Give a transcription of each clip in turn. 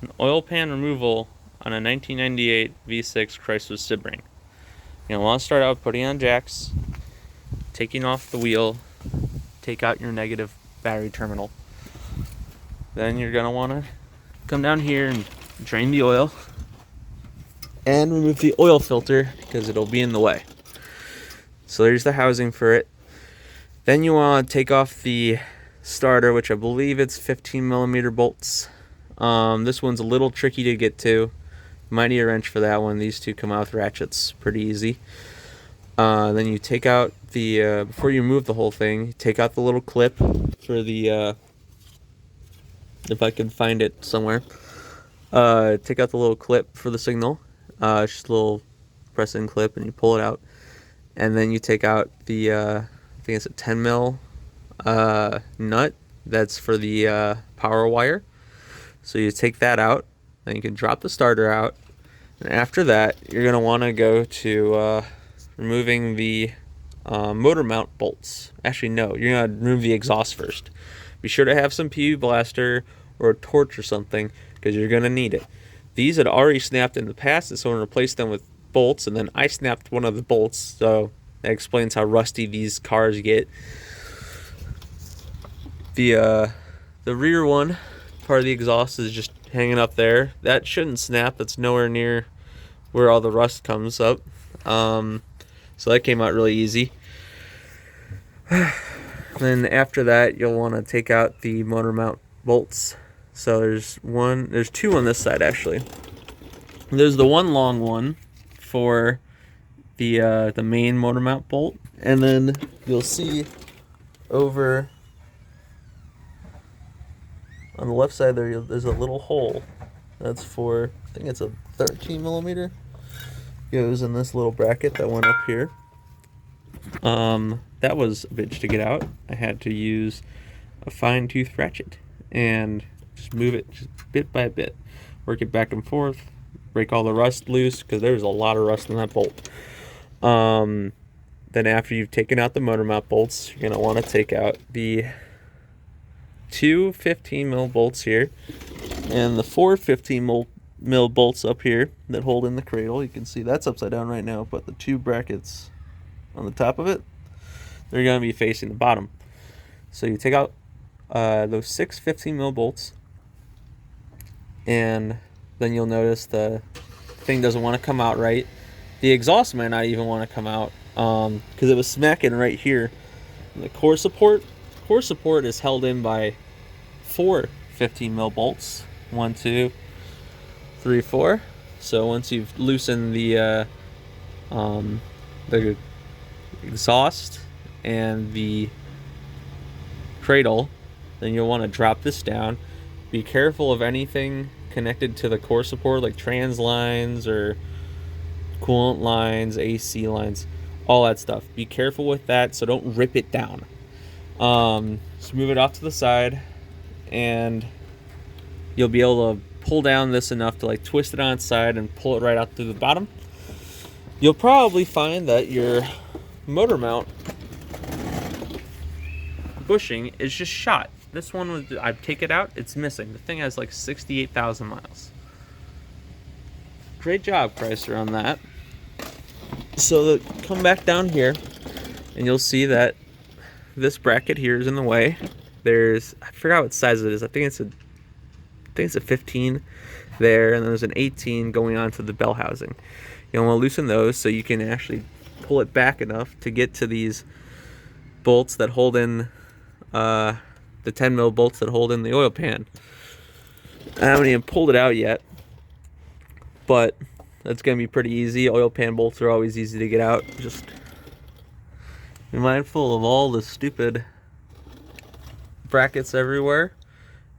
An oil pan removal on a 1998 V6 Chrysler Sebring. You'll want to start out putting on jacks, taking off the wheel, take out your negative battery terminal. Then you're going to want to come down here and drain the oil and remove the oil filter because it'll be in the way. So there's the housing for it. Then you want to take off the starter, which I believe it's 15 millimeter bolts. This one's a little tricky to get to. You might need a wrench for that one. These two come out with ratchets pretty easy. Then you take out the, before you move the whole thing, you take out the little clip for the, if I can find it somewhere. Take out the little clip for the signal. It's just a little press-in clip, and you pull it out. And then you take out the, I think it's a 10 mil nut. That's for the power wire. So you take that out, then you can drop the starter out. And after that, you're going to want to go to removing the motor mount bolts. Actually, no, you're going to remove the exhaust first. Be sure to have some PU blaster or a torch or something, because you're going to need it. These had already snapped in the past, and someone replaced them with bolts, and then I snapped one of the bolts, so that explains how rusty these cars get. The rear one, part of the exhaust, is just hanging up there. That shouldn't snap. That's nowhere near where all the rust comes up. So that came out really easy. Then after that, you'll want to take out the motor mount bolts. So there's two on this side actually. There's the one long one for the main motor mount bolt, and then you'll see over on the left side there's a little hole that's for, I think it's a 13 millimeter. Goes in this little bracket that went up here. That was a bitch to get out. I had to use a fine tooth ratchet and just move it just bit by bit, work it back and forth, break all the rust loose, because there's a lot of rust in that bolt. Then after you've taken out the motor mount bolts, you're gonna want to take out the two 15 mil bolts here and the four 15 mil bolts up here that hold in the cradle. You can see that's upside down right now, but the two brackets on the top of it, they're going to be facing the bottom. So you take out those six 15 mil bolts, and then you'll notice the thing doesn't want to come out right. The exhaust might not even want to come out because it was smacking right here. And the core support is held in by four 15 mil bolts. 1, 2, 3, 4. So once you've loosened the exhaust and the cradle, then you'll want to drop this down. Be careful of anything connected to the core support, like trans lines or coolant lines, AC lines, all that stuff. Be careful with that, so don't rip it down. Just move it off to the side, and you'll be able to pull down this enough to like twist it on its side and pull it right out through the bottom. You'll probably find that your motor mount bushing is just shot. This one was, I take it out, it's missing. The thing has like 68,000 miles. Great job, Chrysler, on that. So come back down here, and you'll see that this bracket here is in the way. I forgot what size it is. I think it's a 15 there, and then there's an 18 going on to the bell housing. You'll want to loosen those so you can actually pull it back enough to get to these bolts that hold in the 10 mil bolts that hold in the oil pan. I haven't even pulled it out yet, but that's going to be pretty easy. Oil pan bolts are always easy to get out. Just be mindful of all the stupid brackets everywhere,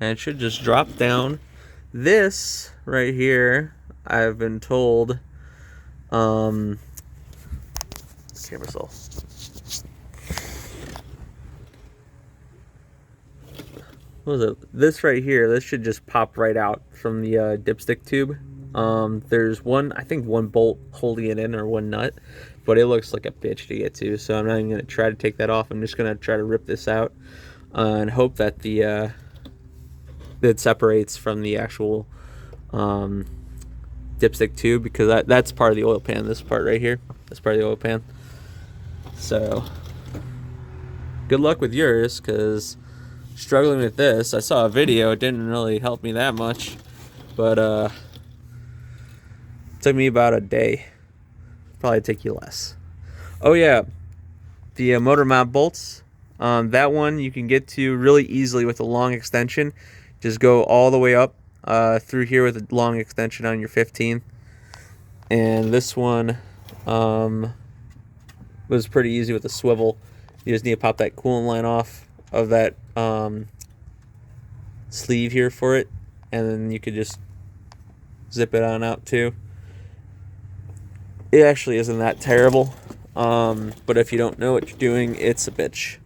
and it should just drop down. This right here, I've been told, camera cell. What was it? This right here, this should just pop right out from the dipstick tube. There's I think one bolt holding it in, or one nut, but it looks like a bitch to get to, so I'm not even going to try to take that off. I'm just going to try to rip this out and hope that it separates from the actual dipstick tube, because that's part of the oil pan. This part right here, that's part of the oil pan. So good luck with yours, because struggling with this, I saw a video, it didn't really help me that much, but it took me about a day. Probably take you less. Oh yeah, the motor mount bolts, that one you can get to really easily with a long extension. Just go all the way up through here with a long extension on your 15. And this one was pretty easy with a swivel. You just need to pop that coolant line off of that sleeve here for it, and then you could just zip it on out too. It actually isn't that terrible, but if you don't know what you're doing, it's a bitch.